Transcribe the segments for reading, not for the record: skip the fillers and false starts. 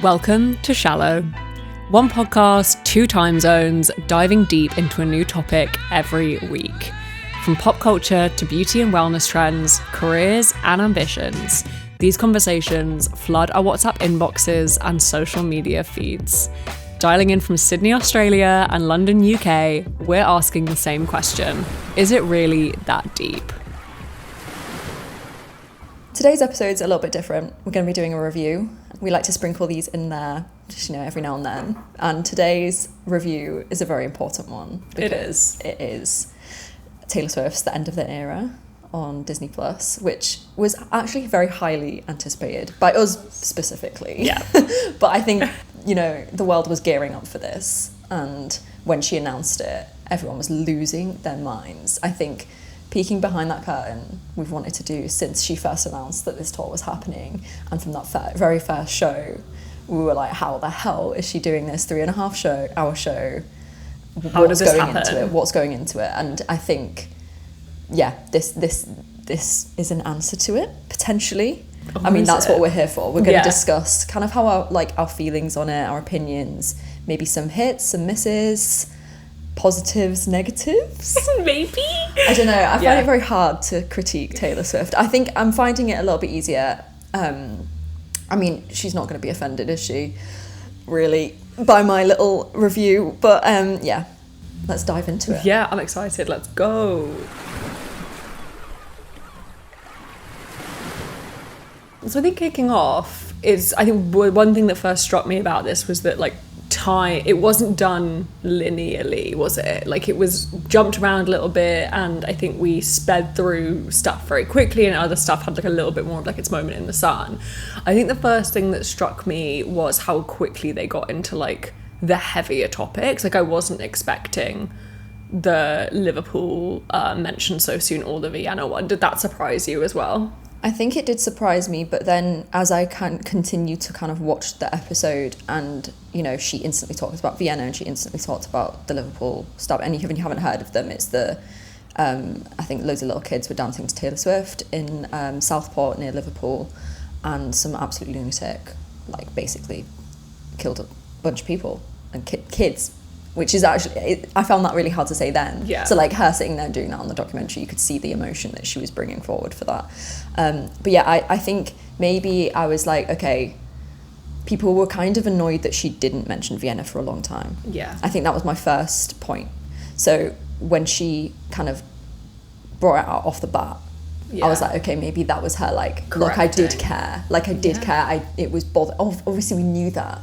Welcome to Shallow. One podcast, two time zones, diving deep into a new topic every week. From pop culture to beauty and wellness trends, careers and ambitions, these conversations flood our WhatsApp inboxes and social media feeds. Dialing in from Sydney, Australia and London, UK, we're asking the same question. Is it really that deep? Today's episode's a little bit different. We're going to be doing a review. We like to sprinkle these in there, just, every now and then. And today's review is a very important one. It is. It is Taylor Swift's The End of the Era on Disney+, which was actually very highly anticipated, by us specifically. Yeah. But I think, the world was gearing up for this. And when she announced it, everyone was losing their minds. I think peeking behind that curtain, we've wanted to do since she first announced that this tour was happening. And from that very first show, we were like, how the hell is she doing this 3.5 hour show? How does this happen? What's going into it? And I think, this is an answer to it, potentially. I mean, that's what we're here for. We're going to discuss kind of how our feelings on it, our opinions, maybe some hits, some misses, positives, negatives. Maybe? I don't know. I find it very hard to critique Taylor Swift. I think I'm finding it a little bit easier. I mean, she's not going to be offended, is she? Really, by my little review. But let's dive into it. Yeah, I'm excited. Let's go. So I think kicking off is, I think one thing that first struck me about this was that it wasn't done linearly, was it? It was jumped around a little bit, and I think we sped through stuff very quickly, and other stuff had a little bit more of its moment in the sun. I think the first thing that struck me was how quickly they got into the heavier topics. I wasn't expecting the Liverpool mention so soon, or the Vienna one. Did that surprise you as well? I think it did surprise me, but then as I continue to kind of watch the episode, and she instantly talks about Vienna and she instantly talks about the Liverpool stuff, and even if you haven't heard of them, it's the I think loads of little kids were dancing to Taylor Swift in Southport near Liverpool, and some absolute lunatic basically killed a bunch of people and kids, which is actually, I found that really hard to say then. Yeah. So her sitting there doing that on the documentary, you could see the emotion that she was bringing forward for that. But I think maybe I was okay, people were kind of annoyed that she didn't mention Vienna for a long time. Yeah. I think that was my first point. So when she kind of brought it out off the bat, I was okay, maybe that was her look, I did care. It was obviously we knew that.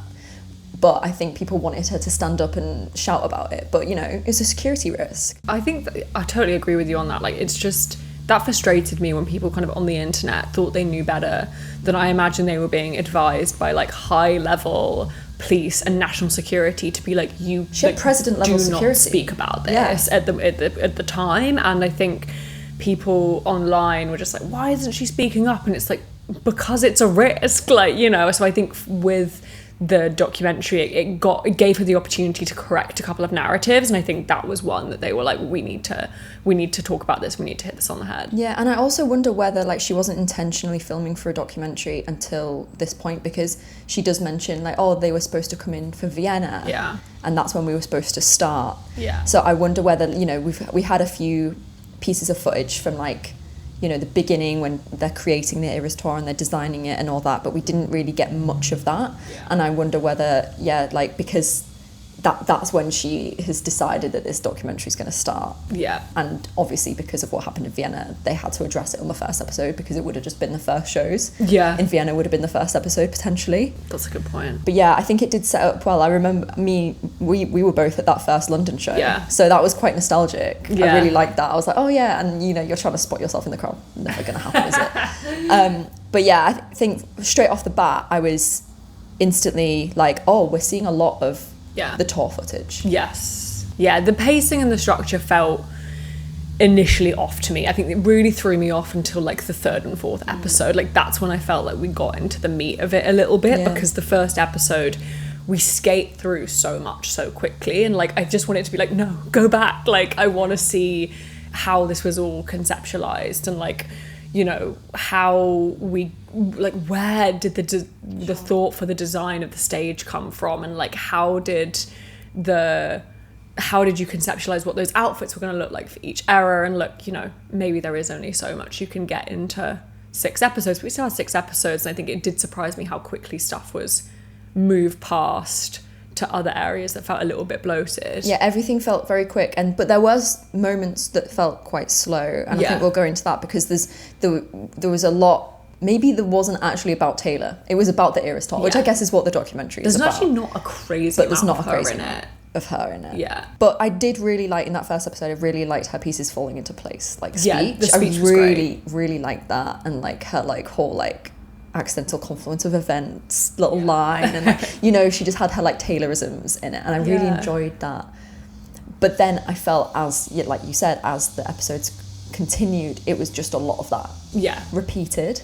But I think people wanted her to stand up and shout about it. But, it's a security risk. I think I totally agree with you on that. It's just, that frustrated me when people kind of on the internet thought they knew better than I imagine they were being advised by high level police and national security to be you she had president level security. Do not speak about this at the time. And I think people online were just why isn't she speaking up? And it's because it's a risk, so I think with the documentary, it gave her the opportunity to correct a couple of narratives, and I think that was one that they were we need to talk about this, we need to hit this on the head. Yeah, and I also wonder whether she wasn't intentionally filming for a documentary until this point, because she does mention they were supposed to come in for Vienna, and that's when we were supposed to start. So I wonder whether we had a few pieces of footage from the beginning when they're creating the Eras tour and they're designing it and all that, but we didn't really get much of that. And I wonder whether because that's when she has decided that this documentary is going to start, and obviously because of what happened in Vienna, they had to address it on the first episode, because it would have just been the first shows in Vienna would have been the first episode potentially. That's a good point. But I think it did set up well. I remember we were both at that first London show, so that was quite nostalgic. I really liked that. I was oh yeah, and you're trying to spot yourself in the crowd, never gonna happen, is it? But I think straight off the bat I was instantly we're seeing a lot of the tour footage. Yes. Yeah, the pacing and the structure felt initially off to me. I think it really threw me off until the third and fourth episode. That's when I felt we got into the meat of it a little bit, because the first episode we skate through so much so quickly, and I just wanted to be no, go back. I want to see how this was all conceptualized, and you know, how we, like, where did the thought for the design of the stage come from, and like how did you conceptualize what those outfits were going to look like for each era? And look, you know, maybe there is only so much you can get into 6 episodes, but we still had 6 episodes, and I think it did surprise me how quickly stuff was moved past to other areas that felt a little bit bloated. Yeah, everything felt very quick, but there was moments that felt quite slow, and I think we'll go into that because there was a lot. Maybe there wasn't actually about Taylor. It was about the Eras tour, which I guess is what the documentary is about. There's actually not a crazy amount of her in it. Of her in it. Yeah. But I did really like, in that first episode, I really liked her pieces falling into place. Like speech. Yeah, the speech I was really, great. really liked that. And like her like whole like accidental confluence of events little line, and like, you know, she just had her like Taylorisms in it, and I really enjoyed that. But then I felt, as like you said, as the episodes continued, it was just a lot of that repeated.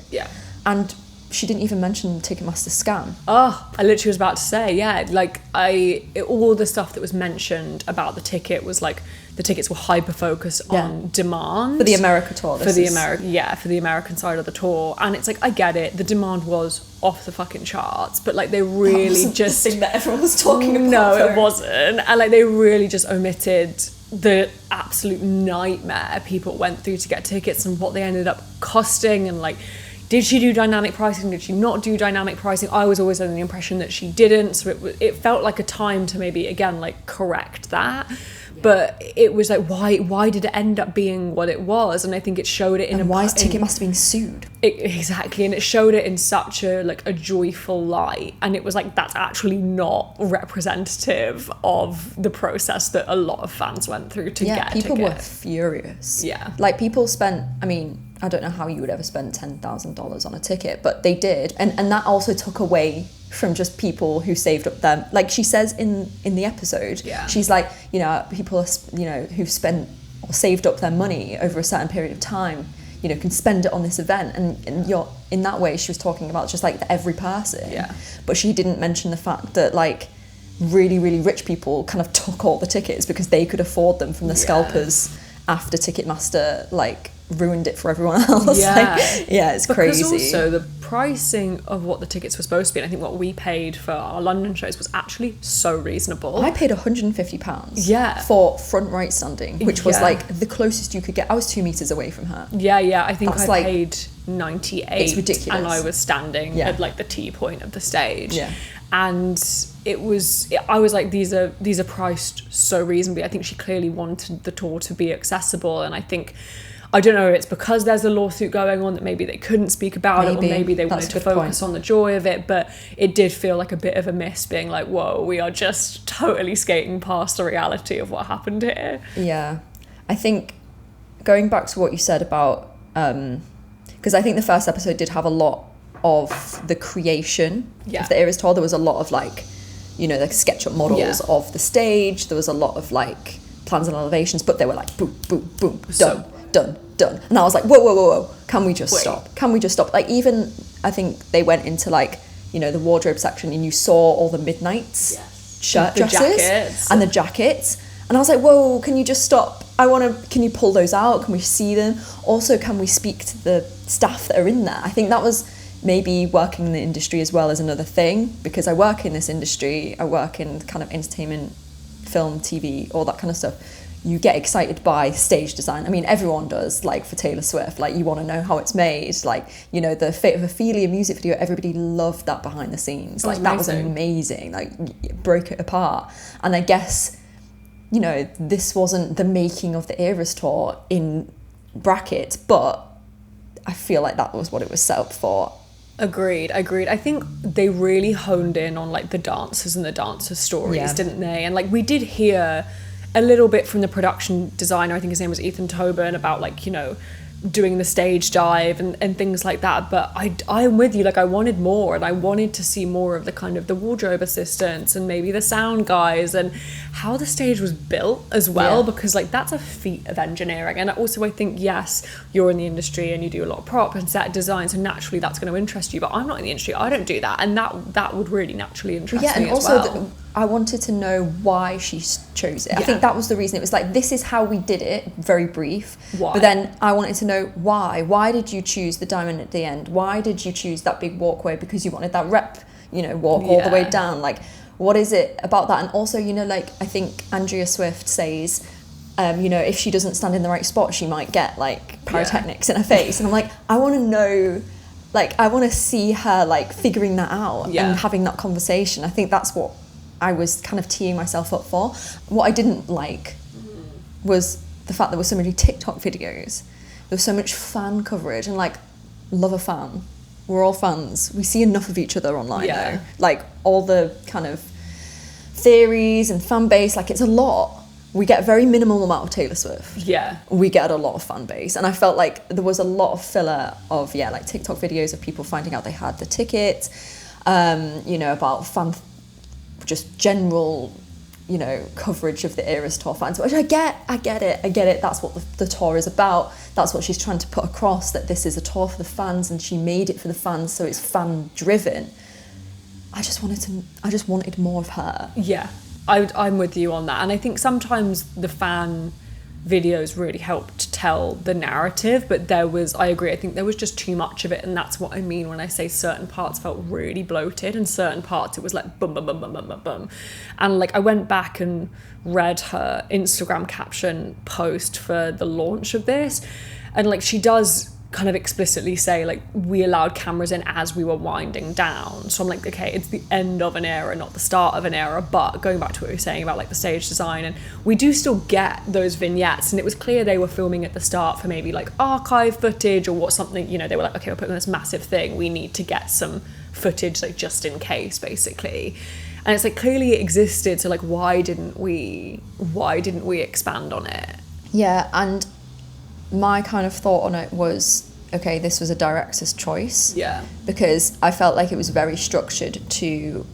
And she didn't even mention the Ticketmaster scam. Oh, I literally was about to say, like all the stuff that was mentioned about the ticket was like, the tickets were hyper focused on demand for the America tour. For the American side of the tour, and it's like, I get it, the demand was off the fucking charts, but like they really just the thing that everyone was talking about. No, it wasn't, and like they really just omitted the absolute nightmare people went through to get tickets and what they ended up costing, and like, did she do dynamic pricing? Did she not do dynamic pricing? I was always under the impression that she didn't. So it felt like a time to maybe, again, like correct that. But it was like, why did it end up being what it was? And I think it showed it in why is Ticketmaster being sued? Exactly. And it showed it in such a joyful light. And it was like, that's actually not representative of the process that a lot of fans went through to get a ticket. People were furious. Yeah. Like, people spent, I mean, I don't know how you would ever spend $10,000 on a ticket, but they did. And that also took away from just people who saved up them. Like she says in the episode, she's like, you know, people, you know, who've spent or saved up their money over a certain period of time, you know, can spend it on this event. And you're, in that way, she was talking about just like every person. Yeah. But she didn't mention the fact that like really, really rich people kind of took all the tickets because they could afford them from the scalpers after Ticketmaster, like, ruined it for everyone else. It's crazy. Because also the pricing of what the tickets were supposed to be, and I think what we paid for our London shows was actually so reasonable. I paid £150 for front right standing, which was like the closest you could get. I was 2 meters away from her. I think I paid 98. It's ridiculous. And I was standing at like the T point of the stage. And I was like, these are priced so reasonably. I think she clearly wanted the tour to be accessible, and I don't know, it's because there's a lawsuit going on that maybe they couldn't speak about it, or maybe they wanted to focus on the joy of it, but it did feel like a bit of a miss, being like, whoa, we are just totally skating past the reality of what happened here. Yeah. I think, going back to what you said about, because I think the first episode did have a lot of the creation of the Eras tour. There was a lot of like, you know, like SketchUp models of the stage. There was a lot of like plans and elevations, but they were like boom, boom, boom, done. And I was like, whoa, can we just stop? Like, even I think they went into like, you know, the wardrobe section, and you saw all the Midnights shirt dresses and the jackets, and I was like, whoa, can you just stop? Can you pull those out? Can we see them? Also, can we speak to the staff that are in there? I think that was maybe working in the industry as well as another thing, because I work in this industry, I work in kind of entertainment, film, TV, all that kind of stuff. You get excited by stage design. I mean, everyone does, like for Taylor Swift, like you want to know how it's made. Like, you know, the Fate of Ophelia music video, everybody loved that behind the scenes. Like, that was amazing. Like, it broke it apart. And I guess, you know, this wasn't the making of the Eras tour in brackets, but I feel like that was what it was set up for. Agreed. I think they really honed in on like the dancers and the dancers' stories, didn't they? And like, we did hear a little bit from the production designer, I think his name was Ethan Tobin, about like, you know, doing the stage dive and things like that. But I'm with you, like I wanted more, and I wanted to see more of the kind of the wardrobe assistants and maybe the sound guys and how the stage was built as well, because like that's a feat of engineering. And also I think, yes, you're in the industry and you do a lot of prop and set design, so naturally that's going to interest you, but I'm not in the industry, I don't do that, and that would really naturally interest me as well. I wanted to know why she chose it. I think that was the reason. It was like, this is how we did it, very brief. Why? But then I wanted to know why. Why did you choose the diamond at the end? Why did you choose that big walkway? Because you wanted that rep, you know, walk all the way down. Like, what is it about that? And also, you know, like, I think Andrea Swift says, you know, if she doesn't stand in the right spot, she might get like pyrotechnics in her face. And I'm like, I want to know, like, I want to see her like figuring that out and having that conversation. I think that's what I was kind of teeing myself up for. What I didn't like was the fact there were so many TikTok videos. There was so much fan coverage, and like, love a fan. We're all fans. We see enough of each other online though. Like, all the kind of theories and fan base, like, it's a lot. We get a very minimal amount of Taylor Swift. Yeah. We get a lot of fan base. And I felt like there was a lot of filler of, like TikTok videos of people finding out they had the tickets, you know, about just general, you know, coverage of the Eras Tour fans, which I get it. That's what the tour is about. That's what she's trying to put across, that this is a tour for the fans and she made it for the fans, so it's fan driven. I just wanted more of her. Yeah. I'm with you on that. And I think sometimes the fan videos really helped tell the narrative, but I agree, I think there was just too much of it, and that's what I mean when I say certain parts felt really bloated and certain parts it was like bum bum bum bum bum bum bum. And like, I went back and read her Instagram caption post for the launch of this, and like, she does kind of explicitly say, like, we allowed cameras in as we were winding down. So I'm like, okay, it's the end of an era, not the start of an era. But going back to what we were saying about like the stage design, and we do still get those vignettes, and it was clear they were filming at the start for maybe like archive footage or what, something, you know, they were like, okay, we're putting on this massive thing, we need to get some footage, like, just in case, basically. And it's like, clearly it existed, so like, why didn't we expand on it? Yeah. And my kind of thought on it was, okay, this was a director's choice. Yeah. Because I felt like it was very structured to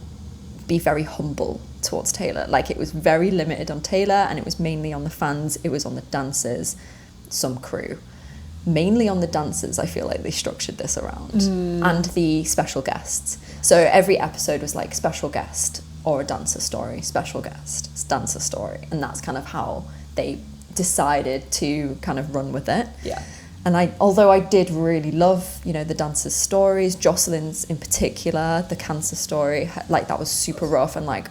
be very humble towards Taylor. Like, it was very limited on Taylor, and it was mainly on the fans. It was on the dancers, some crew. Mainly on the dancers, I feel like they structured this around. And the special guests. So every episode was like special guest or a dancer story, special guest, dancer story. And that's kind of how they decided to kind of run with it. Yeah. And although I did really love, you know, the dancers' stories, Jocelyn's in particular, the cancer story, like, that was super rough, and like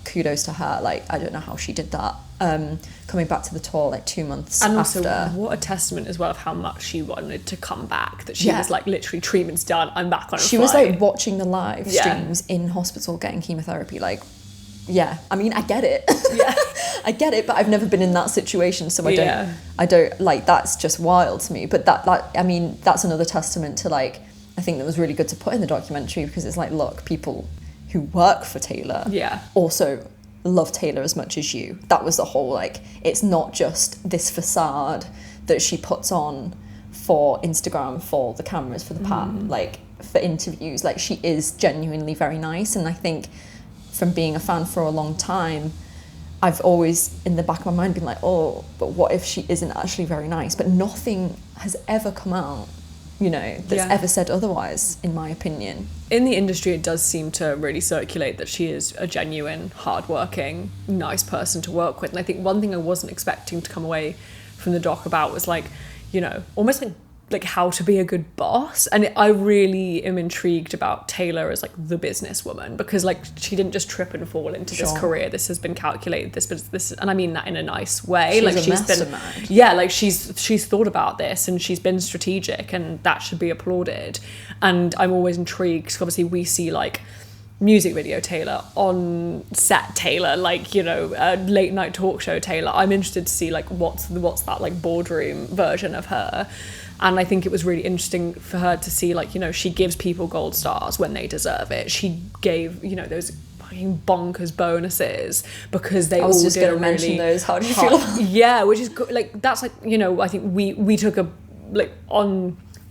kudos to her. Like, I don't know how she did that. Coming back to the tour like 2 months and after. And also, what a testament as well of how much she wanted to come back, that she was like, literally, treatment's done, I'm back on a flight. She was like watching the live streams in hospital getting chemotherapy, like, yeah, I mean, I get it. Yeah. I get it, but I've never been in that situation, so I don't like, that's just wild to me. But that I mean, that's another testament to, like, I think that was really good to put in the documentary, because it's like, look, people who work for Taylor also love Taylor as much as you. That was the whole, like, it's not just this facade that she puts on for Instagram, for the cameras, for the like, for interviews. Like, she is genuinely very nice, and I think from being a fan for a long time, I've always in the back of my mind been like, oh, but what if she isn't actually very nice? But nothing has ever come out, you know, that's ever said otherwise, in my opinion. In the industry, it does seem to really circulate that she is a genuine, hardworking, nice person to work with. And I think one thing I wasn't expecting to come away from the doc about was, like, you know, almost like how to be a good boss. And I really am intrigued about Taylor as like the businesswoman, because like, she didn't just trip and fall into this career. This has been calculated, this, and I mean that in a nice way. She's been she's thought about this, and she's been strategic, and that should be applauded. And I'm always intrigued, because obviously we see like music video Taylor, on set Taylor, like, you know, late night talk show Taylor. I'm interested to see like what's that like boardroom version of her. And I think it was really interesting for her to see, like, you know, she gives people gold stars when they deserve it. She gave, you know, those fucking bonkers bonuses because they all did. I was just going to mention those. How do you feel? Yeah, which is good. Like, that's like, you know, I think we took a, like,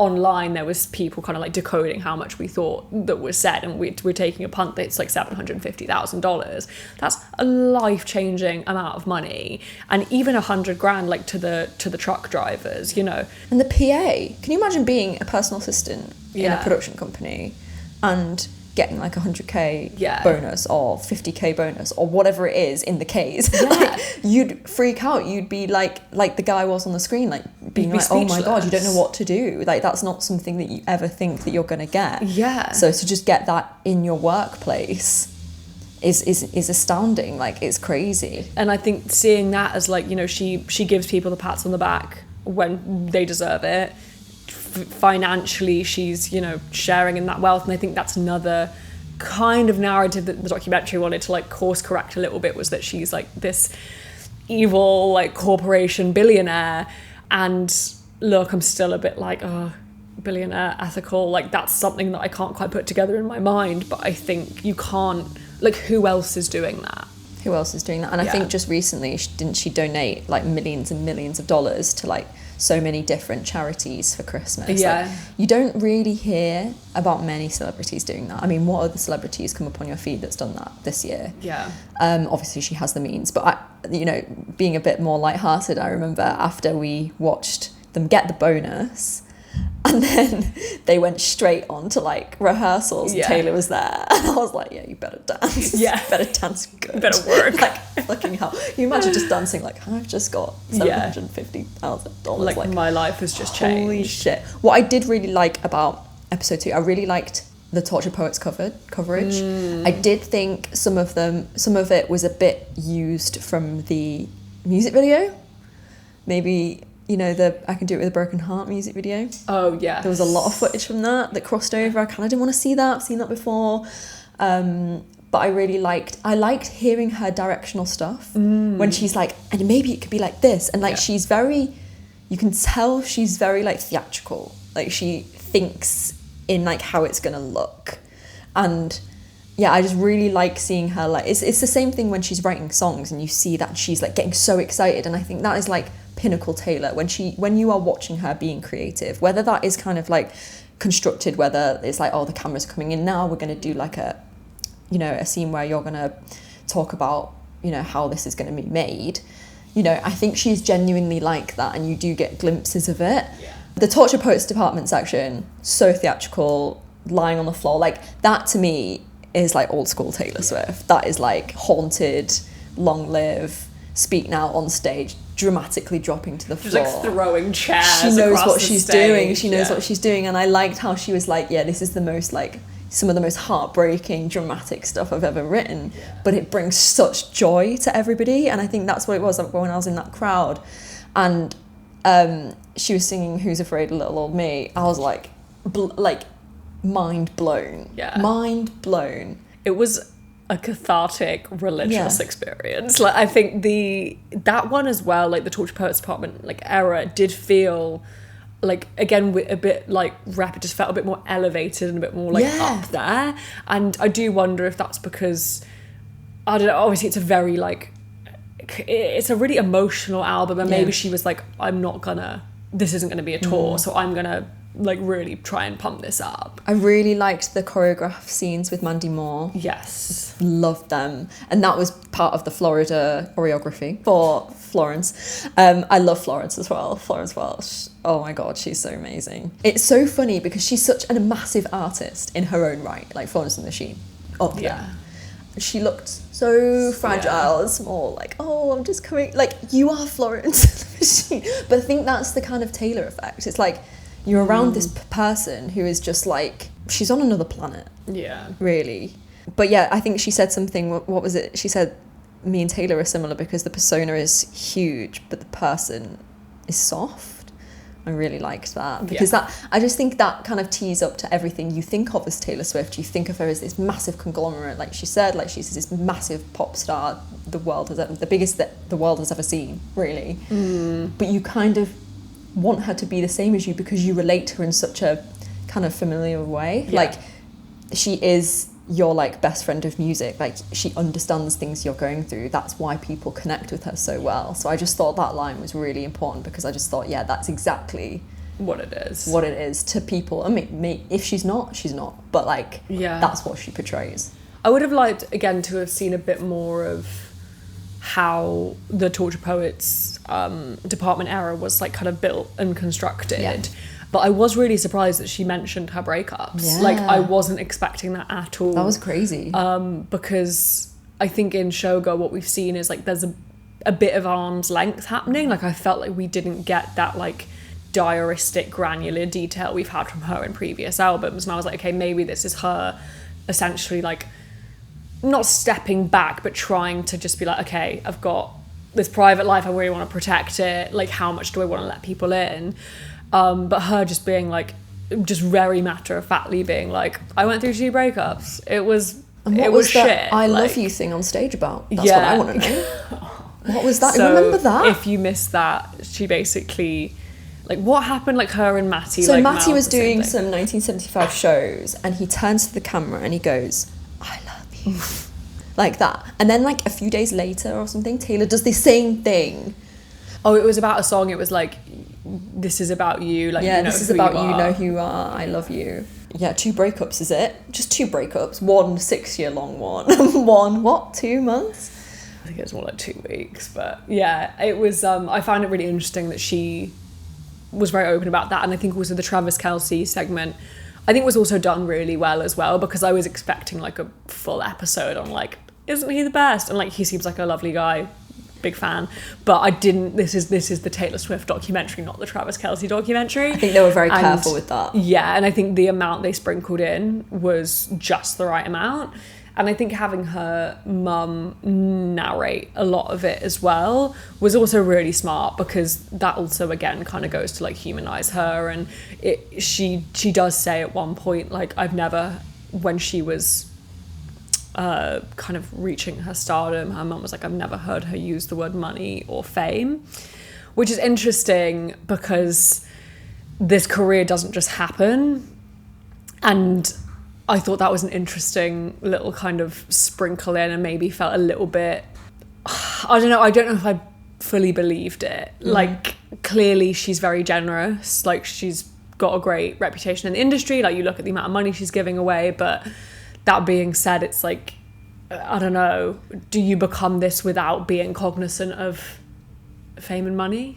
online there was people kind of like decoding how much we thought that was said, and we're taking a punt that it's like $750,000. That's a life-changing amount of money, and even $100,000 like to the truck drivers, you know. And the PA, can you imagine being a personal assistant in a production company and getting like 100k bonus or 50k bonus or whatever it is in the Ks, like, you'd freak out. You'd be like the guy was on the screen, like being like, oh my god, you don't know what to do. Like, that's not something that you ever think that you're gonna get. So to just get that in your workplace is astounding. Like, it's crazy. And I think seeing that as like, you know, she gives people the pats on the back when they deserve it. Financially, she's, you know, sharing in that wealth. And I think that's another kind of narrative that the documentary wanted to like course correct a little bit, was that she's like this evil like corporation billionaire. And look, I'm still a bit like, oh, billionaire ethical, like that's something that I can't quite put together in my mind. But I think you can't, like, who else is doing that? And I think just recently, didn't she donate like millions and millions of dollars to like so many different charities for Christmas? Like, you don't really hear about many celebrities doing that. I mean, what other celebrities come up on your feed that's done that this year? Obviously she has the means, but you know, being a bit more lighthearted, I remember after we watched them get the bonus, and then they went straight on to like rehearsals, and Taylor was there, and I was like, yeah, you better dance. You better dance good. You better work. Like, fucking hell. You imagine just dancing like, I've just got $750,000. Like my life has just changed. Holy shit. What I did really like about episode 2, I really liked the Torture Poets coverage. I did think some of it was a bit used from the music video. Maybe, you know, the I Can Do It With a Broken Heart music video. Oh, yeah. There was a lot of footage from that crossed over. I kind of didn't want to see that. I've seen that before. But I really liked hearing her directional stuff when she's like, and maybe it could be like this. And like, she's very, you can tell she's very like theatrical. Like, she thinks in like how it's going to look. And yeah, I just really like seeing her. Like, it's the same thing when she's writing songs and you see that she's like getting so excited. And I think that is like pinnacle Taylor, when you are watching her being creative, whether that is kind of like constructed, whether it's like, oh, the cameras are coming in now, we're going to do like a, you know, a scene where you're going to talk about, you know, how this is going to be made. You know, I think she's genuinely like that, and you do get glimpses of it. The Torture Poets department section, so theatrical, lying on the floor, like that to me is like old school Taylor Swift. That is like Haunted, Long Live, Speak Now on stage, dramatically dropping to the floor. Just like throwing chairs. She knows what she's doing. She knows what she's doing. And I liked how she was like, yeah, this is the most like, some of the most heartbreaking, dramatic stuff I've ever written. But it brings such joy to everybody. And I think that's what it was when I was in that crowd. And she was singing Who's Afraid of Little Old Me. I was like, mind blown. Mind blown. It was a cathartic religious experience. Like, I think that one as well, like the Torture Poets department like era, did feel like, again, a bit like rap, it just felt a bit more elevated and a bit more like up there. And I do wonder if that's because, I don't know, obviously it's a very like, it's a really emotional album, and maybe she was like, this isn't gonna be a tour, so I'm gonna like really try and pump this up. I really liked the choreographed scenes with Mandy Moore. Yes. Loved them. And that was part of the Florida choreography for Florence. I love Florence as well. Florence Welch. Oh my God, she's so amazing. It's so funny because she's such a massive artist in her own right, like Florence and the Machine. She looked so fragile and small, like, oh, I'm just coming, like, you are Florence and the Machine. But I think that's the kind of Taylor effect. It's like, you're around this person who is just like, she's on another planet. Yeah. Really. But yeah, I think she said something, what was it? She said, me and Taylor are similar because the persona is huge, but the person is soft. I really liked that. Because I just think that kind of tees up to everything you think of as Taylor Swift. You think of her as this massive conglomerate, like she said, like she's this massive pop star the biggest that the world has ever seen, really. But you kind of want her to be the same as you because you relate to her in such a kind of familiar way. Like, she is your like best friend of music. Like, she understands things you're going through. That's why people connect with her so well. So I just thought that line was really important because I just thought, yeah, that's exactly what it is to people. I mean, if she's not, she's not. But like, that's what she portrays. I would have liked, again, to have seen a bit more of how the Torture Poets department era was like kind of built and constructed. But I was really surprised that she mentioned her breakups. Like, I wasn't expecting that at all. That was crazy. Because I think in Shoga what we've seen is like there's a bit of arm's length happening. Like, I felt like we didn't get that like diaristic granular detail we've had from her in previous albums, and I was like, okay, maybe this is her essentially like not stepping back but trying to just be like, okay, I've got this private life, I really want to protect it, like how much do I want to let people in, but her just being like, just very matter-of-factly being like, I went through 2 breakups, it was shit. I love you thing on stage about? That's what I want to know. What was that? So remember that? If you missed that, she basically, like, what happened, like her and Matty, so like, Matty was doing some 1975 shows, and he turns to the camera and he goes, I love you. Like that. And then like a few days later or something, Taylor does the same thing. Oh, it was about a song. It was like, this is about you. Like, yeah, this is about you, know who you are, I love you. Yeah, 2 breakups, is it? Just 2 breakups. 1 6-year long one. 1, what, 2 months? I think it was more like 2 weeks. But yeah, it was, I found it really interesting that she was very open about that. And I think also the Travis Kelce segment, I think was also done really well as well, because I was expecting like a full episode on like, isn't he the best? And like, he seems like a lovely guy, big fan. But I didn't, this is the Taylor Swift documentary, not the Travis Kelce documentary. I think they were very careful with that. Yeah, and I think the amount they sprinkled in was just the right amount. And I think having her mum narrate a lot of it as well was also really smart, because that also, again, kind of goes to like humanize her. And she does say at one point, like, I've never, when she was kind of reaching her stardom, her mum was like, I've never heard her use the word money or fame, which is interesting because this career doesn't just happen. And I thought that was an interesting little kind of sprinkle in, and maybe felt a little bit, I don't know if I fully believed it. Like, clearly she's very generous, like she's got a great reputation in the industry, like you look at the amount of money she's giving away. But that being said, it's like, I don't know, do you become this without being cognizant of fame and money?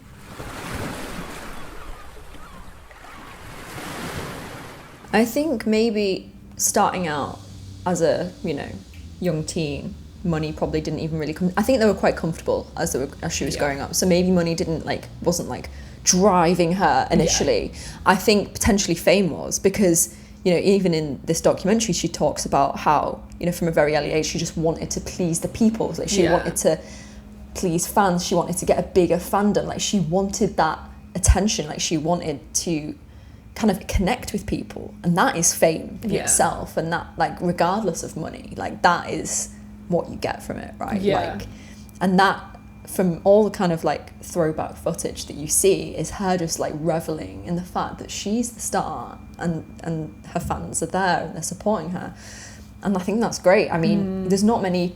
I think maybe starting out as a, young teen, money probably didn't even really come. I think they were quite comfortable as she was growing up. So maybe money wasn't driving her initially. I think potentially fame was, because, even in this documentary, she talks about how, from a very early age, she just wanted to please the people. Like, she wanted to please fans. She wanted to get a bigger fandom. Like, she wanted that attention. Like, she wanted to kind of connect with people, and that is fame in itself. And that, like, regardless of money, like, that is what you get from it, right? And that, from all the kind of like throwback footage that you see, is her just like reveling in the fact that she's the star, and her fans are there and they're supporting her. And I think that's great. I mean, there's not many,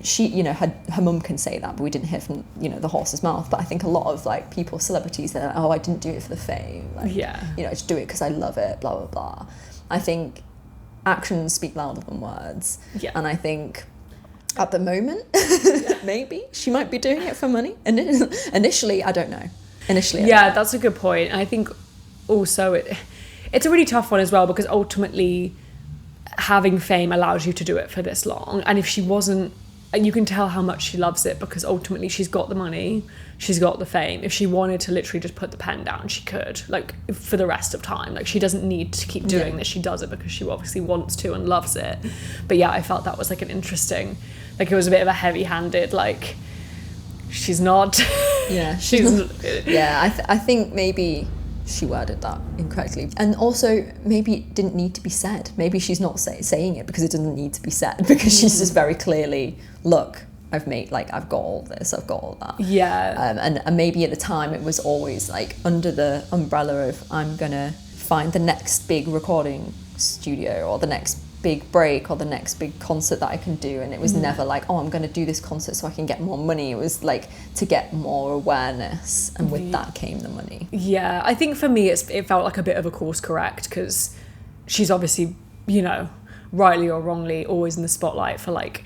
she, her mum can say that, but we didn't hear from, the horse's mouth. But I think a lot of like people, celebrities, they're like, oh, I didn't do it for the fame. Like, I just do it because I love it, blah, blah, blah. I think actions speak louder than words. And I think at the moment, maybe she might be doing it for money. And initially, I don't know. That's a good point. And I think also it's a really tough one as well, because ultimately having fame allows you to do it for this long. And if she wasn't, you can tell how much she loves it, because ultimately she's got the money, she's got the fame. If she wanted to literally just put the pen down, she could, like, for the rest of time. Like, she doesn't need to keep doing this. She does it because she obviously wants to and loves it. But yeah, I felt that was like an interesting, like, it was a bit of a heavy-handed, like, she's not. I think maybe she worded that incorrectly, and also maybe it didn't need to be said. Maybe she's not saying it because it doesn't need to be said, because she's just very clearly, look, I've got all this, I've got all that. And maybe at the time it was always like under the umbrella of, I'm gonna find the next big recording studio, or the next big break, or the next big concert that I can do. And it was never like, oh, I'm going to do this concert so I can get more money. It was like to get more awareness, and with that came the money. I think for me it felt like a bit of a course correct, because she's obviously, rightly or wrongly, always in the spotlight for like,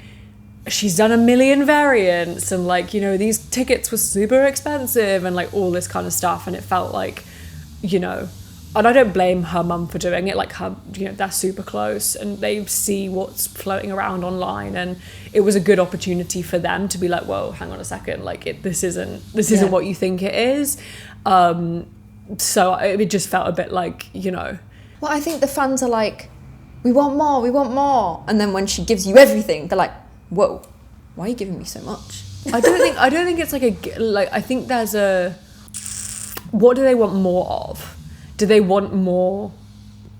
she's done 1 million variants, and like, these tickets were super expensive, and like all this kind of stuff. And it felt like you know, and I don't blame her mum for doing it, like her, you know, they're super close and they see what's floating around online, and it was a good opportunity for them to be like, whoa, hang on a second, like this isn't what you think it is. So it just felt a bit like, you know. Well, I think the fans are like, we want more. And then when she gives you everything, they're like, whoa, why are you giving me so much? I don't think it's like I think there's what do they want more of? Do they want more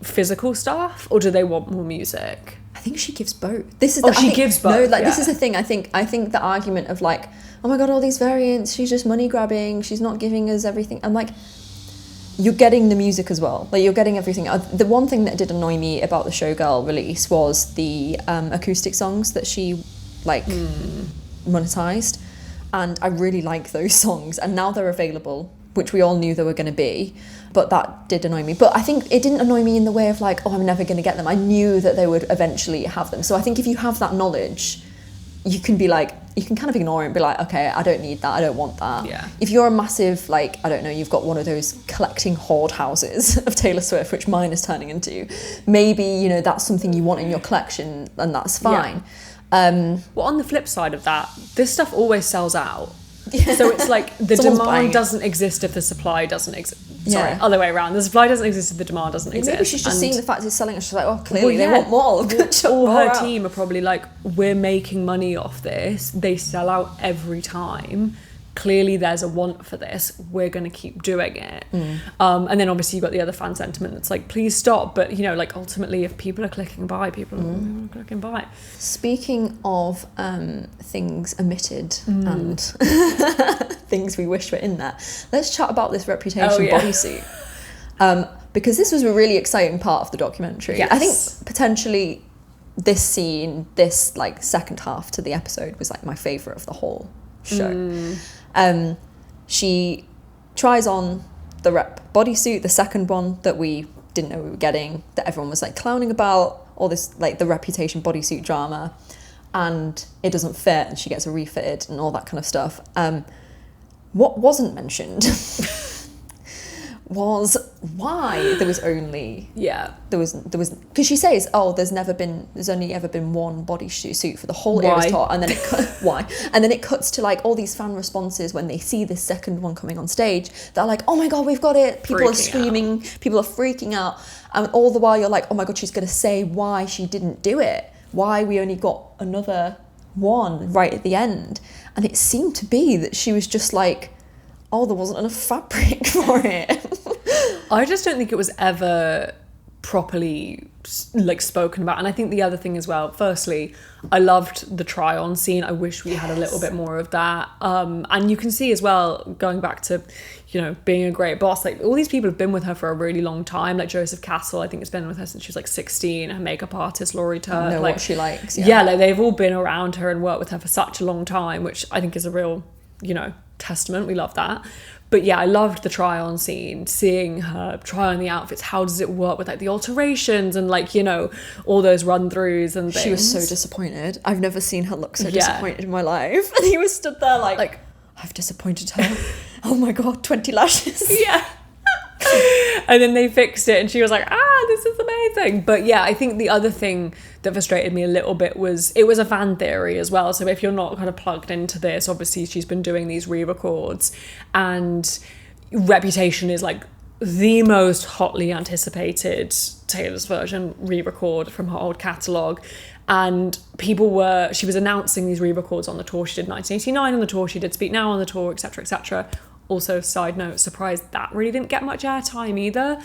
physical stuff or do they want more music? I think she gives both. This is she gives both. No, like this is the thing. I think the argument of like, oh my god, all these variants, she's just money grabbing, she's not giving us everything. I'm like, you're getting the music as well. Like, you're getting everything. The one thing that did annoy me about the Showgirl release was the acoustic songs that she monetized, and I really like those songs, and now they're available, which we all knew they were going to be, but that did annoy me. But I think it didn't annoy me in the way of like, oh, I'm never going to get them. I knew that they would eventually have them. So I think if you have that knowledge, you can be like, you can kind of ignore it and be like, okay, I don't need that, I don't want that. Yeah. If you're a massive, like, I don't know, you've got one of those collecting hoard houses of Taylor Swift, which mine is turning into, maybe, you know, that's something you want in your collection, and that's fine. Yeah. Well, on the flip side of that, this stuff always sells out. So it's like the demand doesn't exist if the supply doesn't exist. Sorry, other way around. The supply doesn't exist if the demand doesn't exist. Maybe she's just seeing the fact it's selling and she's like, oh, clearly they want more. All her team are probably like, we're making money off this. They sell out every time. Clearly there's a want for this. We're going to keep doing it. And then obviously you've got the other fan sentiment that's like, please stop. But, you know, like ultimately if people are clicking buy, people are clicking buy. Speaking of things omitted and things we wish were in there, let's chat about this Reputation bodysuit. Because this was a really exciting part of the documentary. Yes. I think potentially this scene, this like second half to the episode was like my favourite of the whole show. She tries on the rep bodysuit, the second one that we didn't know we were getting, that everyone was like clowning about, all this like the Reputation bodysuit drama, and it doesn't fit and she gets a refitted and all that kind of stuff. What wasn't mentioned was why there was only there was because she says, oh, there's only ever been one bodysuit for the whole Eras tour, and then it cuts to like all these fan responses when they see this second one coming on stage. They're like, oh my god, we've got it. People are screaming, people are freaking out, and all the while you're like, oh my god, she's gonna say why she didn't do it, why we only got another one right at the end. And it seemed to be that she was just like, oh, there wasn't enough fabric for it. I just don't think it was ever properly like spoken about. And I think the other thing as well, firstly, I loved the try on scene. I wish we had a little bit more of that. And you can see as well, going back to, you know, being a great boss, like all these people have been with her for a really long time. Like Joseph Castle, I think has been with her since she was like 16. Her makeup artist Laurie Turk, know what she likes. Yeah, like they've all been around her and worked with her for such a long time, which I think is a real, you know, testament. We love that. But yeah, I loved the try on scene, seeing her try on the outfits. How does it work with like the alterations and like, you know, all those run throughs and things. She was so disappointed. I've never seen her look so disappointed in my life. And he was stood there like I've disappointed her. Oh my god, 20 lashes. Yeah. And then they fixed it and she was like, this is amazing. But yeah, I think the other thing that frustrated me a little bit was it was a fan theory as well. So if you're not kind of plugged into this, obviously she's been doing these re-records, and Reputation is like the most hotly anticipated Taylor's version re-record from her old catalogue. And she was announcing these re-records on the tour she did 1989 on the tour, she did Speak Now on the tour, etc, etc. Also, side note, surprised that really didn't get much airtime either.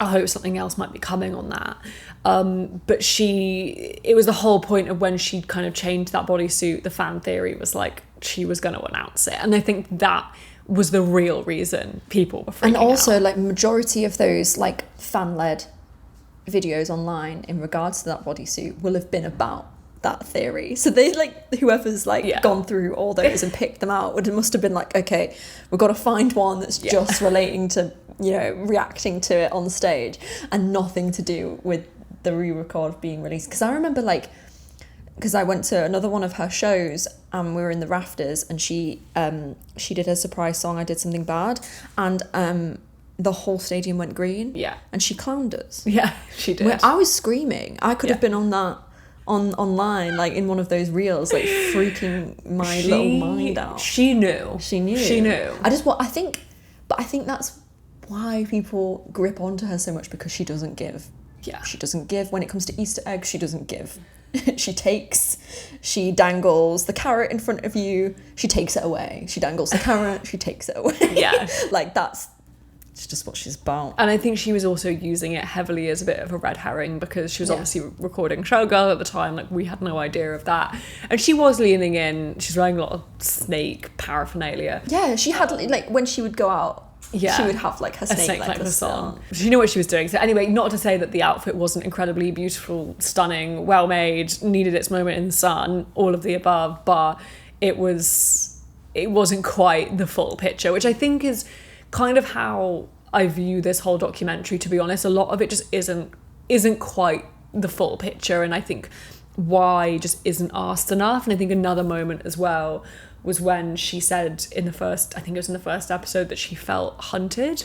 I hope something else might be coming on that. But it was the whole point of when she kind of changed that bodysuit, the fan theory was like she was going to announce it. And I think that was the real reason people were freaking out. And also, like, majority of those, like, fan-led videos online in regards to that bodysuit will have been about that theory. So they, like, whoever's like gone through all those and picked them out must have been like, okay, we've got to find one that's just relating to, you know, reacting to it on stage and nothing to do with the re-record being released. Because I remember, like, because I went to another one of her shows and we were in the rafters and she did a surprise song, I Did Something Bad, and the whole stadium went green. Yeah. And she clowned us. Yeah, she did. Where I was screaming. I could have been on that online, like in one of those reels, like freaking my little mind out. She knew. I think that's why people grip onto her so much, because she doesn't give. Yeah. She doesn't give. When it comes to Easter eggs, she doesn't give. She dangles the carrot in front of you, she takes it away. She dangles the carrot, she takes it away. Yeah. Like it's just what she's about. And I think she was also using it heavily as a bit of a red herring, because she was obviously recording Showgirl at the time. Like, we had no idea of that. And she was leaning in. She's wearing a lot of snake paraphernalia. Yeah, she had, like, when she would go out, she would have, like, her snake necklace on. She knew what she was doing. So anyway, not to say that the outfit wasn't incredibly beautiful, stunning, well-made, needed its moment in the sun, all of the above, but it wasn't quite the full picture, which I think is kind of how I view this whole documentary, to be honest. A lot of it just isn't quite the full picture, and I think why just isn't asked enough. And I think another moment as well was when she said in the first episode that she felt hunted.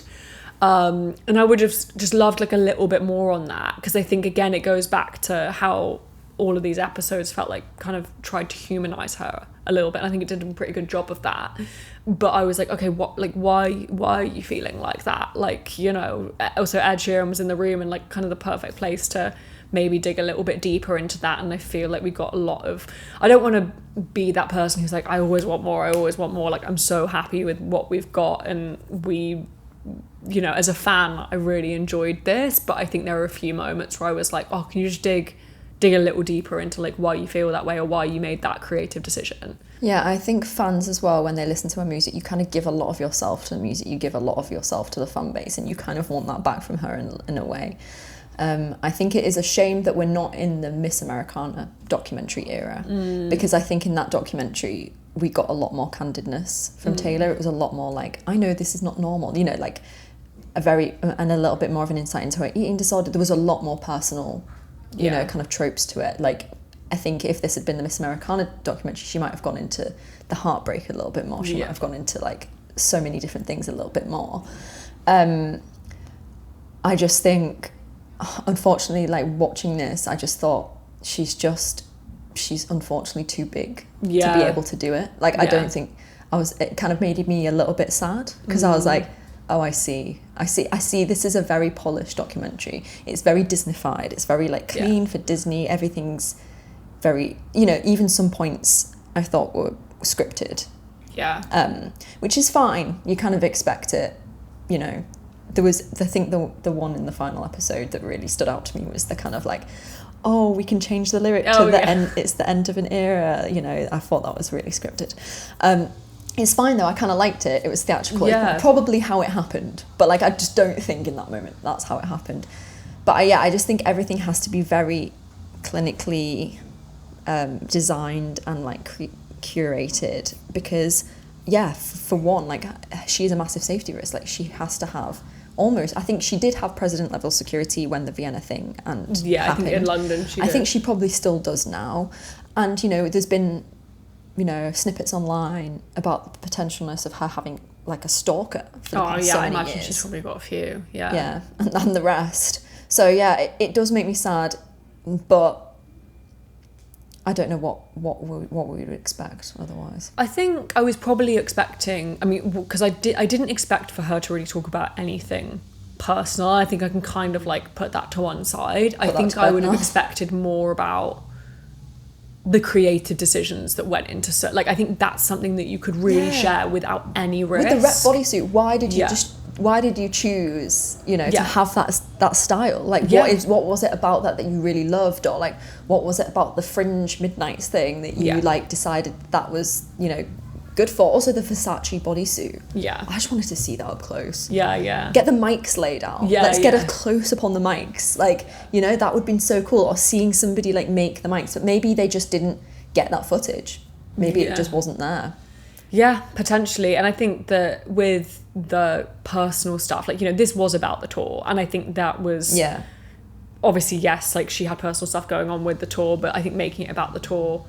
And I would have just loved like a little bit more on that, because I think, again, it goes back to how all of these episodes felt like kind of tried to humanize her a little bit. And I think it did a pretty good job of that. But I was like, okay, why are you feeling like that? Like, you know, also Ed Sheeran was in the room, and like kind of the perfect place to maybe dig a little bit deeper into that. And I feel like we got a lot of, I don't want to be that person who's like, I always want more. Like, I'm so happy with what we've got, and we, you know, as a fan, I really enjoyed this. But I think there were a few moments where I was like, oh, can you just dig a little deeper into like why you feel that way, or why you made that creative decision. Yeah, I think fans as well, when they listen to her music, you kind of give a lot of yourself to the music, you give a lot of yourself to the fan base, and you kind of want that back from her in a way. I think it is a shame that we're not in the Miss Americana documentary era, because I think in that documentary we got a lot more candidness from Taylor. It was a lot more like, I know this is not normal, you know, like and a little bit more of an insight into her eating disorder. There was a lot more personal, you know, kind of tropes to it. Like, I think if this had been the Miss Americana documentary, she might have gone into the heartbreak a little bit more. She might have gone into like so many different things a little bit more. I just think, unfortunately, like watching this, I just thought she's unfortunately too big to be able to do it. Like, I don't think it kind of made me a little bit sad, because I was like, oh, I see. This is a very polished documentary. It's very Disney-fied. It's very like clean for Disney. Everything's very, you know, even some points I thought were scripted. Yeah. Which is fine. You kind of expect it, you know. There was, I think the one in the final episode that really stood out to me was the kind of like, oh, we can change the lyric to the end. It's the end of an era. You know, I thought that was really scripted. It's fine though, I kind of liked it. It was theatrical. Yeah. It's probably how it happened. But like, I just don't think in that moment that's how it happened. But I just think everything has to be very clinically designed and like curated, because for one, like, she is a massive safety risk. Like, she has to have almost, I think she did have president level security when the Vienna thing happened. I think in London she did. I think she probably still does now. And, you know, there's been, you know, snippets online about the potentialness of her having like a stalker for the past so many I imagine years. She's probably got a few. Yeah, and the rest. So it does make me sad, but I don't know what we would expect otherwise. I think I was probably expecting, I mean, because I didn't expect for her to really talk about anything personal. I think I can kind of like put that to one side. I think I would have expected more about the creative decisions that went into like, I think that's something that you could really share without any risk. With the rep bodysuit, why did you choose, you know, to have that style? Like, what was it about that you really loved? Or like, what was it about the fringe midnights thing that you like decided that was, you know, good for? Also the Versace bodysuit. Yeah. I just wanted to see that up close. Yeah. Get the mics laid out. Let's get a close up on the mics. Like, you know, that would have been so cool. Or seeing somebody like make the mics, but maybe they just didn't get that footage. Maybe it just wasn't there. Yeah, potentially. And I think that with the personal stuff, like, you know, this was about the tour, and I think that was obviously, yes, like, she had personal stuff going on with the tour, but I think making it about the tour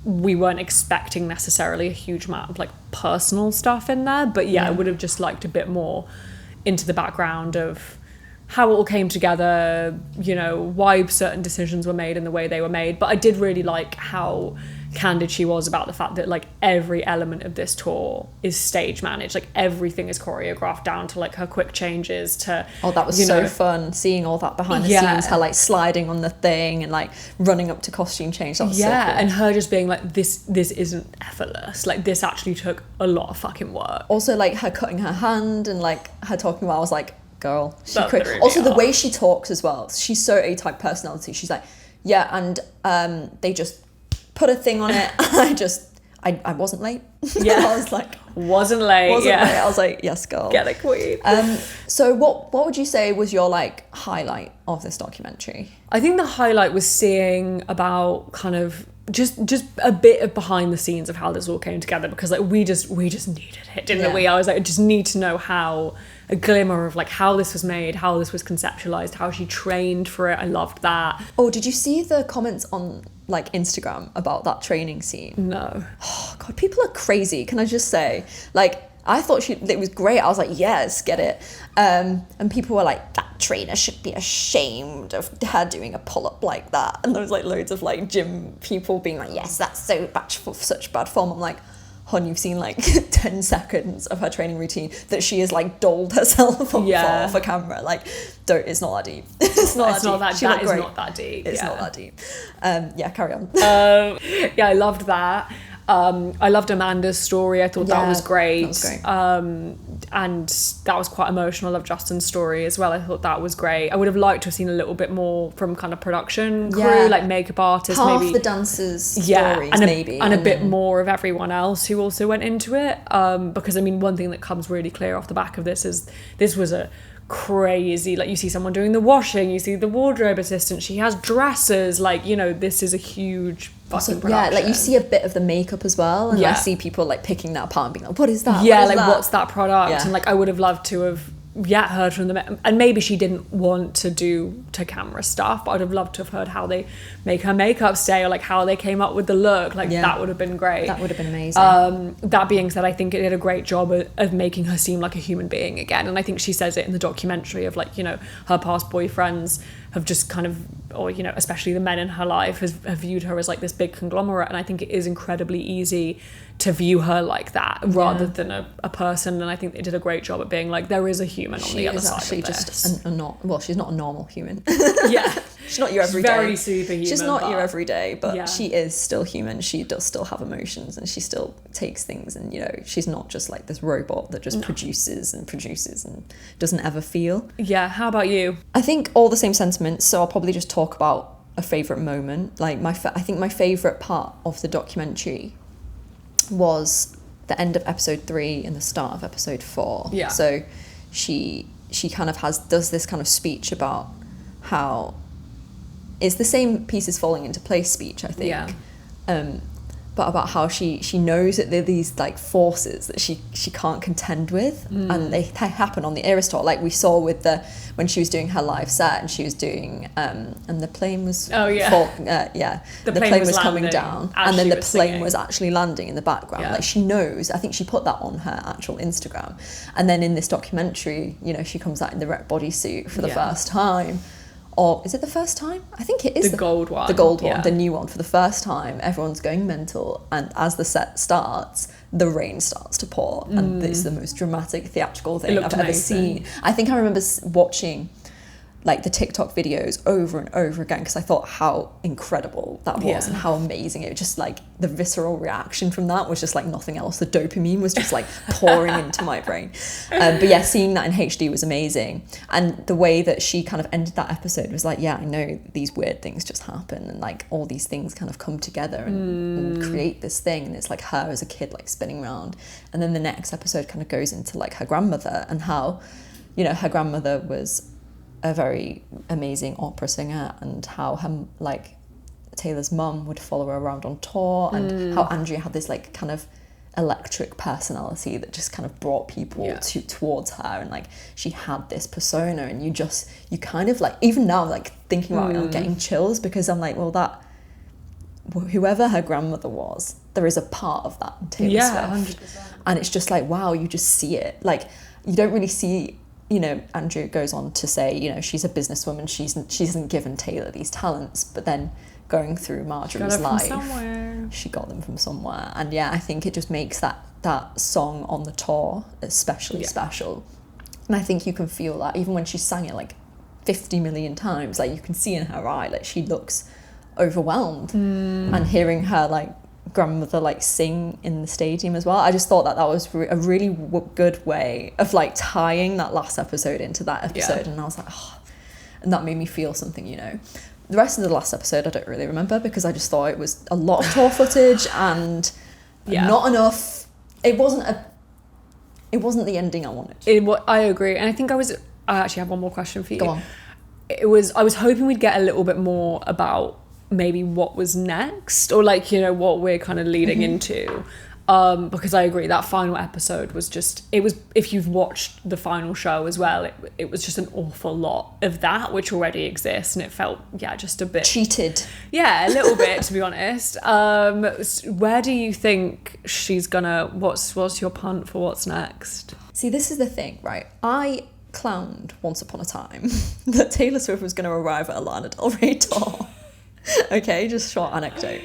we weren't expecting necessarily a huge amount of like personal stuff in there, but I would have just liked a bit more into the background of how it all came together, you know, why certain decisions were made in the way they were made. But I did really like how candid she was about the fact that like every element of this tour is stage managed, like everything is choreographed down to like her quick changes to that was so fun seeing all that behind the scenes, her like sliding on the thing and like running up to costume change. That was so cool. And her just being like, this isn't effortless, like this actually took a lot of fucking work. Also like her cutting her hand and like her talking about, I was like, girl, she also the way she talks as well, she's so A-type personality. She's like, and they just put a thing on it. I wasn't late. I was like, wasn't late. I was like, yes, girl, get it, queen. So what would you say was your like highlight of this documentary? I think the highlight was seeing about kind of just a bit of behind the scenes of how this all came together, because like we just needed it, didn't we? I was like, I just need to know how, a glimmer of like how this was made, how this was conceptualized, how she trained for it. I loved that. Oh, did you see the comments on like Instagram about that training scene? No. Oh god, people are crazy, can I just say? Like, I thought it was great. I was like, yes, get it. And people were like, that trainer should be ashamed of her doing a pull-up like that. And there was like loads of like gym people being like, yes, that's so bad for such bad form. I'm like, hon, you've seen like 10 seconds of her training routine that she has like dolled herself on for camera. Like, it's not that deep. It's not that deep. It's not that deep. Carry on. I loved that. I loved Amanda's story. I thought that was great. That was great. And that was quite emotional. I love Justin's story as well. I thought that was great. I would have liked to have seen a little bit more from kind of production crew, like makeup artists, half maybe the dancers' stories, and a bit more of everyone else who also went into it. Because I mean, one thing that comes really clear off the back of this is this was a crazy, like, you see someone doing the washing, you see the wardrobe assistant, she has dressers, like, you know, this is a huge fucking production. Like you see a bit of the makeup as well, and I see people like picking that apart and being like, what is that? What's that product? And like I would have loved to have heard from them, and maybe she didn't want to do to camera stuff, but I'd have loved to have heard how they make her makeup stay, or like how they came up with the look. Like that would have been great. That would have been amazing. That being said, I think it did a great job of making her seem like a human being again, and I think she says it in the documentary of like, you know, her past boyfriends have just kind of, or you know, especially the men in her life have viewed her as like this big conglomerate, and I think it is incredibly easy to view her like that rather than a person, and I think they did a great job at being like, there is a human on the other side of this. She's not a normal human. She's not your everyday. Very superhuman. She's not your everyday, but she is still human. She does still have emotions, and she still takes things, and you know, she's not just like this robot that just produces and doesn't ever feel. How about you? I think all the same sentiments, so I'll probably just talk about a favourite moment. Like I think my favourite part of the documentary was the end of episode 3 and the start of episode 4. So she kind of does this kind of speech about how it's the same pieces falling into place speech, I think. But about how she knows that there are these like forces that she can't contend with, and they happen on the Eras tour, like we saw with when she was doing her live set, and she was doing and the plane was the plane was coming down, and then the plane was actually landing in the background. Like she knows. I think she put that on her actual Instagram, and then in this documentary, you know, she comes out in the rep bodysuit for the first time. Or is it the first time? I think it is the gold one. The gold one, the new one, for the first time. Everyone's going mental, and as the set starts, the rain starts to pour, and it's the most dramatic theatrical thing I've ever seen. I think I remember watching like the TikTok videos over and over again, because I thought how incredible that was and how amazing it was. Just like the visceral reaction from that was just like nothing else. The dopamine was just like pouring into my brain. But seeing that in HD was amazing. And the way that she kind of ended that episode was like, I know these weird things just happen, and like all these things kind of come together and create this thing. And it's like her as a kid like spinning around. And then the next episode kind of goes into like her grandmother, and how, you know, her grandmother was a very amazing opera singer, and how her like Taylor's mum would follow her around on tour, and how Andrea had this like kind of electric personality that just kind of brought people towards her, and like she had this persona, and you kind of like, even now like thinking about it, I'm getting chills, because I'm like, well, whoever her grandmother was, there is a part of that in Taylor Swift. 100%. And it's just like, wow, you just see it. Like, you don't really see, you know, Andrew goes on to say, you know, she's a businesswoman, she isn't given Taylor these talents, but then going through Marjorie's life, she got them from somewhere. And yeah, I think it just makes that song on the tour especially special. And I think you can feel that even when she sang it like 50 million times, like you can see in her eye, like she looks overwhelmed. And hearing her like grandmother like sing in the stadium as well, I just thought that was a really good way of like tying that last episode into that episode. And I was like, oh, and that made me feel something, you know. The rest of the last episode I don't really remember, because I just thought it was a lot of tour footage and not enough. It wasn't the ending I wanted. I agree, and I think I actually have one more question for you. Go on. I was hoping we'd get a little bit more about maybe what was next, or like, you know, what we're kind of leading into, because I agree that final episode was just, it was, if you've watched the final show as well, it was just an awful lot of that which already exists, and it felt just a bit cheated, a little bit, to be honest. Where do you think she's gonna, what's your punt for what's next? See, this is the thing, right? I clowned once upon a time that Taylor Swift was going to arrive at a Lana Del Rey tour. Okay, just short anecdote.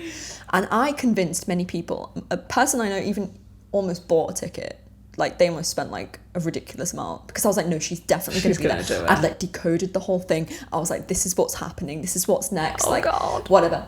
And I convinced many people, a person I know even almost bought a ticket. Like, they almost spent like a ridiculous amount, because I was like, no, she's definitely going to be there. Do it. I'd like decoded the whole thing. I was like, this is what's happening, this is what's next. Oh, like, God. Whatever.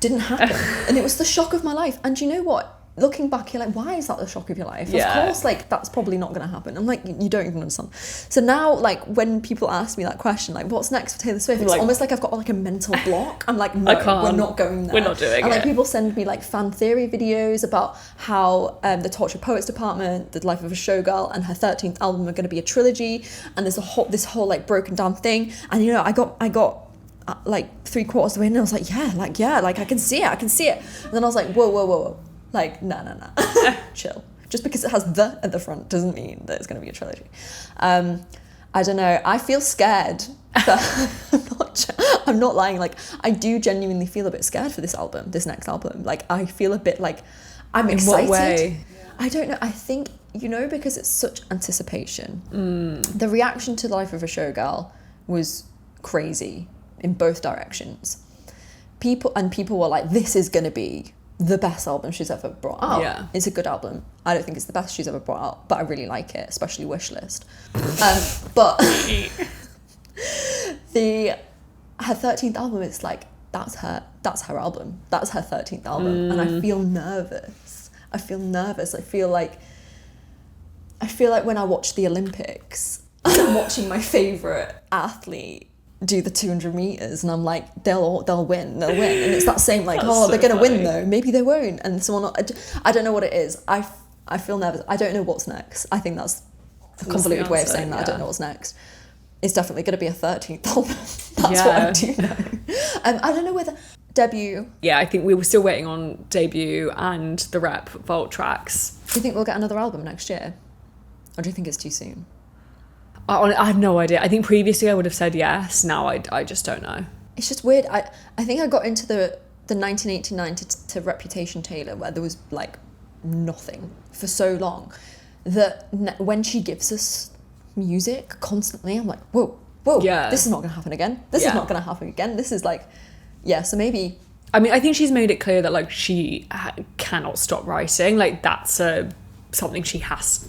Didn't happen. And it was the shock of my life. And you know what? Looking back, you're like, why is that the shock of your life? Of course, like, that's probably not going to happen. I'm like, you don't even understand. So now, like, when people ask me that question, like, what's next for Taylor Swift? It's like, almost like I've got like a mental block. I'm like, no, we're not going there. We're not doing it. And like, people send me like fan theory videos about how the Tortured Poets Department, The Life of a Showgirl, and her 13th album are going to be a trilogy. And there's this whole like broken down thing. And you know, I got like 3/4 of the way, and I was like, like I can see it. And then I was like, whoa. Like, no. Chill. Just because it has the at the front doesn't mean that it's going to be a trilogy. I don't know. I feel scared. I'm not lying. Like, I do genuinely feel a bit scared for this next album. Like, I feel a bit like I'm excited. In what way? I don't know. I think, you know, because it's such anticipation. The reaction to The Life of a Showgirl was crazy in both directions. People were like, this is going to be the best album she's ever brought out. Yeah. It's a good album. I don't think it's the best she's ever brought out, but I really like it, especially Wishlist. But her 13th album, it's like, that's her album. That's her 13th album. And I feel nervous. I feel like when I watch the Olympics, I'm watching my favourite athlete do the 200 meters, and I'm like, they'll win, and it's that same like, they're gonna win though, maybe they won't, and someone, I don't know what it is. I feel nervous. I don't know what's next. I think that's a convoluted way of saying that. I don't know what's next. It's definitely going to be a 13th album. That's what I do know. I don't know whether debut. Yeah, I think we were still waiting on debut and the Rep Vault tracks. Do you think we'll get another album next year, or do you think it's too soon? I have no idea. I think previously I would have said yes. Now I just don't know. It's just weird. I think I got into the 1989 to Reputation Taylor, where there was like nothing for so long, that when she gives us music constantly, I'm like, whoa, this is not going to happen again. This is not going to happen again. This is like, so maybe. I mean, I think she's made it clear that like she cannot stop writing. Like, that's something she has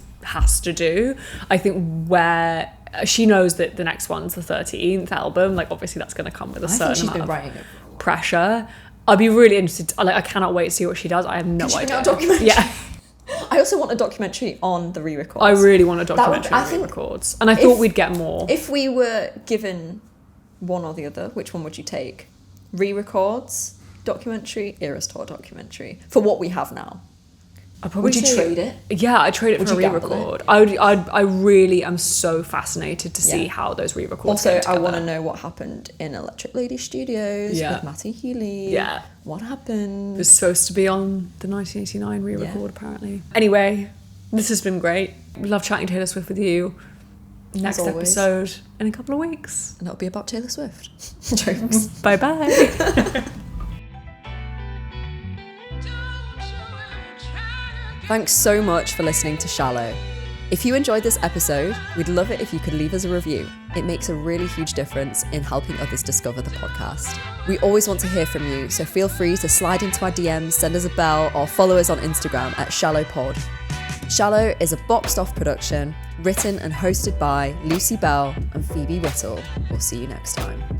to do. I think where she knows that the next one's the 13th album, like obviously that's going to come with a certain amount of pressure. I'd be really interested. I cannot wait to see what she does. I have no idea. Yeah. I also want a documentary on the re-records. I really want a documentary on the re-records, and I thought we'd get more. If we were given one or the other, which one would you take? Re-records documentary, Eras Tour documentary, for what we have now? Would you trade it? Yeah, I'd trade it for a re-record. I really am so fascinated to see how those re-records Also, I want to know what happened in Electric Lady Studios with Matty Healy. Yeah. What happened? It was supposed to be on the 1989 re-record, apparently. Anyway, this has been great. Love chatting Taylor Swift with you. Next episode in a couple of weeks. And it'll be about Taylor Swift. Jokes. Bye-bye. Thanks so much for listening to Shallow. If you enjoyed this episode, we'd love it if you could leave us a review. It makes a really huge difference in helping others discover the podcast. We always want to hear from you, so feel free to slide into our DMs, send us a bell, or follow us on Instagram at ShallowPod. Shallow is a boxed off production, written and hosted by Lucy Bell and Phoebe Whittle. We'll see you next time.